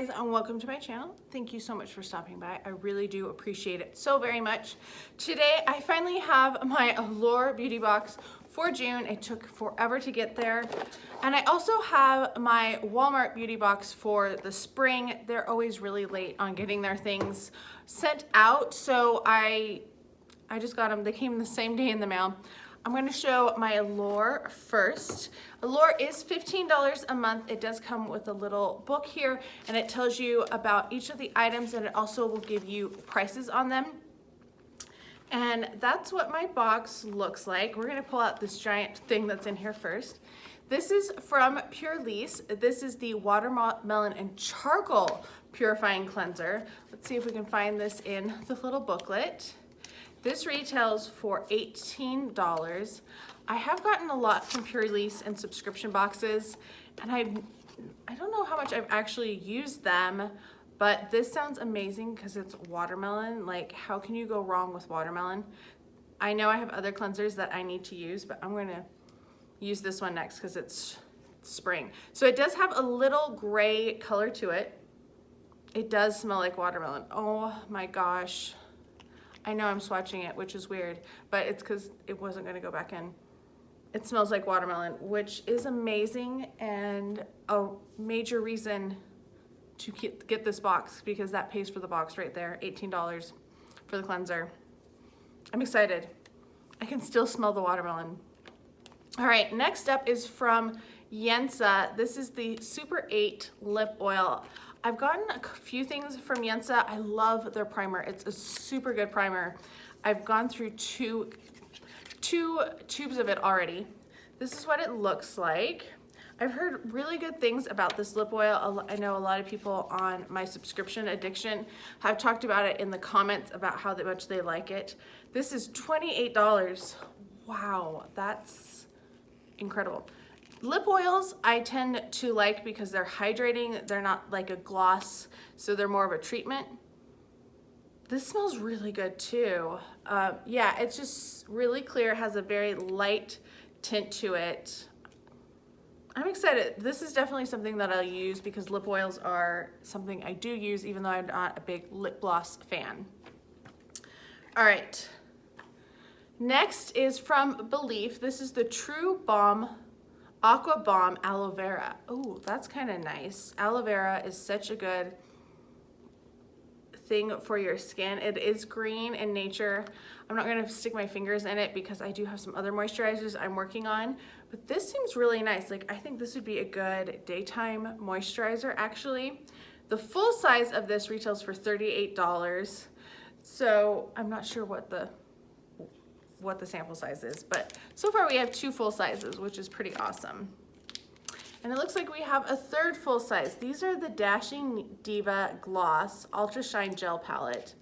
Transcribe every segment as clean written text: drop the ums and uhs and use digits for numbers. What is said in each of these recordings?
guys, and welcome to my channel. Thank you so much for stopping by. I really do appreciate it so very much. Today I finally have my Allure beauty box for June. It took forever to get there. And I also have my Walmart beauty box for the spring. They're always really late on getting their things sent out, so I just got them. They came the same day in the mail. I'm going to show my Allure first. Allure is $15 a month. It does come with a little book here, and it tells you about each of the items, and it also will give you prices on them. And that's what my box looks like. We're going to pull out this giant thing that's in here first. This is from Purlisse. This is the Watermelon and Charcoal Purifying Cleanser. Let's see if we can find this in the little booklet. This retails for $18. I have gotten a lot from Purlisse in subscription boxes, and I don't know how much I've actually used them, but this sounds amazing because it's watermelon. Like, how can you go wrong with watermelon? I know I have other cleansers that I need to use, but I'm going to use this one next because it's spring. So it does have a little gray color to it. It does smell like watermelon. Oh my gosh. I know I'm swatching it, which is weird, but it's because it wasn't going to go back in. It smells like watermelon, which is amazing and a major reason to get this box, because that pays for the box right there, $18 for the cleanser. I'm excited. I can still smell the watermelon. All right, next up is from Yensa. This is the Super 8 Lip Oil. I've gotten a few things from Yensa. I love their primer. It's a super good primer. I've gone through two tubes of it already. This is what it looks like. I've heard really good things about this lip oil. I know a lot of people on my subscription addiction have talked about it in the comments about how much they like it. This is $28. Wow, that's incredible. Lip oils I tend to like because they're hydrating. They're not like a gloss, so they're more of a treatment. This smells really good too. Yeah, it's just really clear, has a very light tint to it. I'm excited. This is definitely something that I'll use because lip oils are something I do use, even though I'm not a big lip gloss fan. All right. Next is from Belif. This is the True Balm Aqua Balm Aloe Vera. Oh, that's kind of nice. Aloe Vera is such a good thing for your skin. It is green in nature. I'm not going to stick my fingers in it because I do have some other moisturizers I'm working on, but this seems really nice. Like, I think this would be a good daytime moisturizer actually. The full size of this retails for $38. So I'm not sure what the sample size is, but so far we have 2 full sizes, which is pretty awesome. And it looks like we have a third full size. These are the Dashing Diva Gloss Ultra Shine Gel Palette.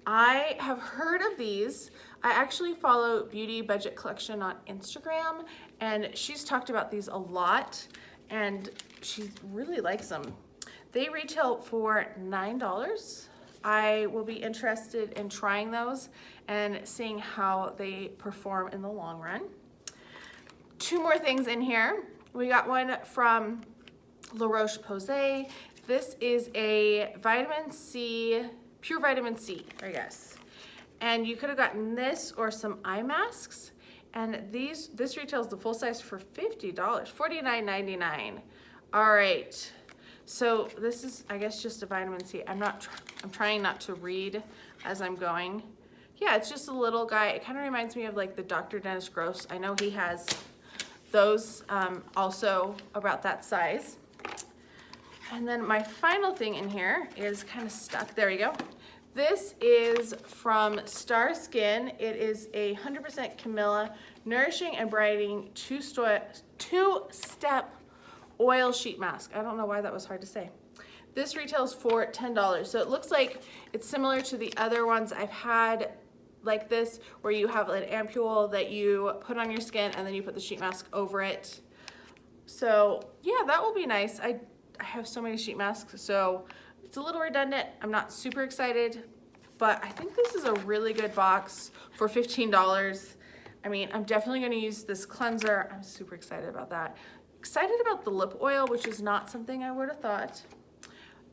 I have heard of these. I actually follow Beauty Budget Collection on Instagram, and she's talked about these a lot, and she really likes them. They retail for $9. I will be interested in trying those and seeing how they perform in the long run. 2 more things in here. We got one from Roche-Posay. This is a vitamin C, pure vitamin C, I guess. And you could have gotten this or some eye masks. And this retails the full size for $50, $49.99. All right. So this is, I guess, just a vitamin C. I'm trying not to read as I'm going. Yeah, it's just a little guy. It kind of reminds me of like the Dr. Dennis Gross. I know he has those also about that size. And then my final thing in here is kind of stuck. There we go. This is from Starskin. It is a 100% Camilla Nourishing and Brightening two-step oil sheet mask. I don't know why that was hard to say. This retails for $10. So it looks like it's similar to the other ones I've had like this, where you have an ampule that you put on your skin and then you put the sheet mask over it. So yeah, that will be nice. I have so many sheet masks, so it's a little redundant. I'm not super excited, but I think this is a really good box for $15. I mean, I'm definitely gonna use this cleanser. I'm super excited about that. Excited about the lip oil, which is not something I would have thought.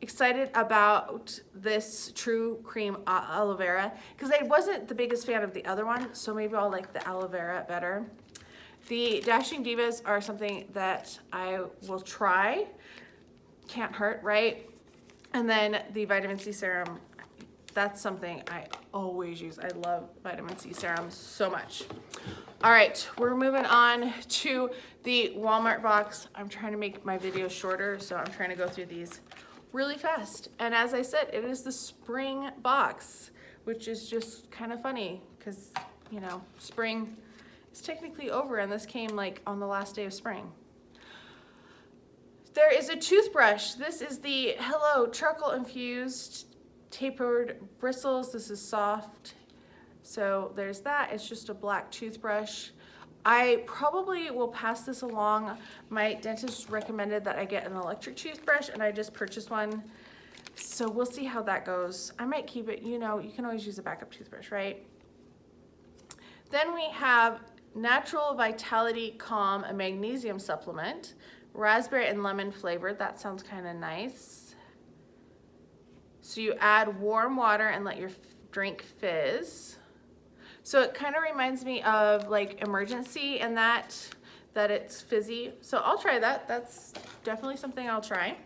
excited about this True Cream Aloe Vera because I wasn't the biggest fan of the other one, so maybe I'll like the Aloe Vera better. The Dashing Divas are something that I will try. Can't hurt, right? And then the Vitamin C Serum, that's something I always use. I love Vitamin C Serums so much. All right, we're moving on to the Walmart box. I'm trying to make my video shorter, so I'm trying to go through these really fast. And as I said, it is the spring box, which is just kind of funny because, you know, spring is technically over and this came like on the last day of spring. There is a toothbrush. This is the Hello Charcoal Infused Tapered Bristles. This is soft. So there's that. It's just a black toothbrush. I probably will pass this along. My dentist recommended that I get an electric toothbrush and I just purchased one. So we'll see how that goes. I might keep it, you know, you can always use a backup toothbrush, right? Then we have Natural Vitality Calm, a magnesium supplement. Raspberry and lemon flavored. That sounds kind of nice. So you add warm water and let your drink fizz. So it kind of reminds me of like Emergency and that it's fizzy. So I'll try that. That's definitely something I'll try.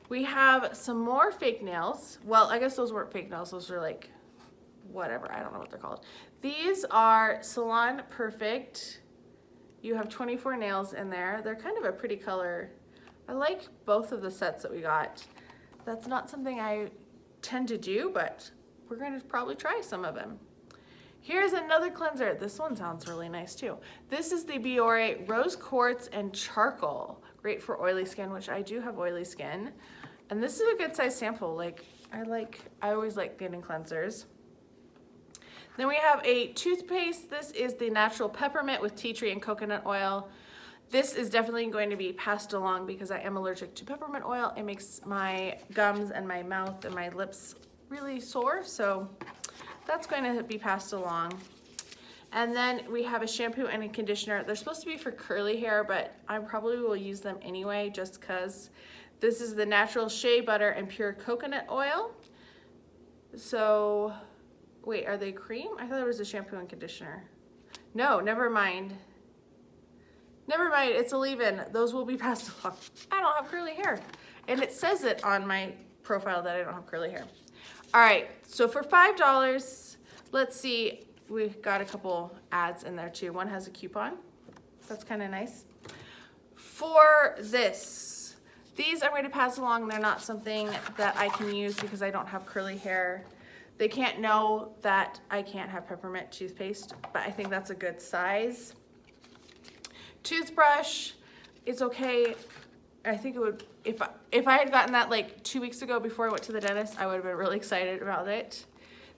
We have some more fake nails. Well, I guess those weren't fake nails. Those are like whatever. I don't know what they're called. These are Salon Perfect. You have 24 nails in there. They're kind of a pretty color. I like both of the sets that we got. That's not something I tend to do, but we're going to probably try some of them. Here's another cleanser. This one sounds really nice too. This is the Biore Rose Quartz and Charcoal. Great for oily skin, which I do have oily skin. And this is a good size sample. I always like getting cleansers. Then we have a toothpaste. This is the Natural Peppermint with tea tree and coconut oil. This is definitely going to be passed along because I am allergic to peppermint oil. It makes my gums and my mouth and my lips really sore, so that's going to be passed along. And then we have a shampoo and a conditioner. They're supposed to be for curly hair, but I probably will use them anyway just because. This is the Natural Shea Butter and Pure Coconut Oil. So, wait, are they cream? I thought it was a shampoo and conditioner. No, never mind. Never mind, it's a leave-in. Those will be passed along. I don't have curly hair. And it says it on my profile that I don't have curly hair. All right, so for $5, let's see, we've got a couple ads in there too. One has a coupon. That's kind of nice. For this, these I'm going to pass along. They're not something that I can use because I don't have curly hair. They can't know that I can't have peppermint toothpaste, but I think that's a good size. Toothbrush, it's okay. I think it would, if I had gotten that like 2 weeks ago before I went to the dentist, I would have been really excited about it.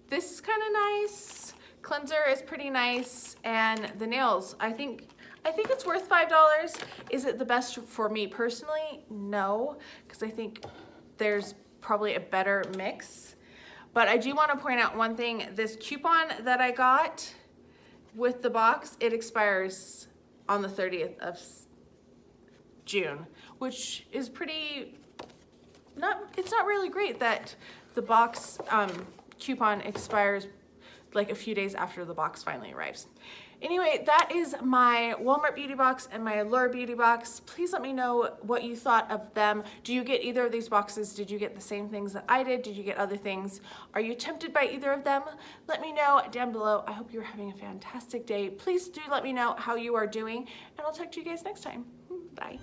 This is kind of nice. Cleanser is pretty nice, and the nails, I think it's worth $5. Is it the best for me personally? No, because I think there's probably a better mix. But I do want to point out one thing. This coupon that I got with the box, it expires on the 30th of June, which is pretty, it's not really great that the box coupon expires like a few days after the box finally arrives. Anyway, that is my Walmart beauty box and my Allure beauty box. Please let me know what you thought of them. Do you get either of these boxes? Did you get the same things that I did? Did you get other things? Are you tempted by either of them? Let me know down below. I hope you're having a fantastic day. Please do let me know how you are doing, and I'll talk to you guys next time. Bye.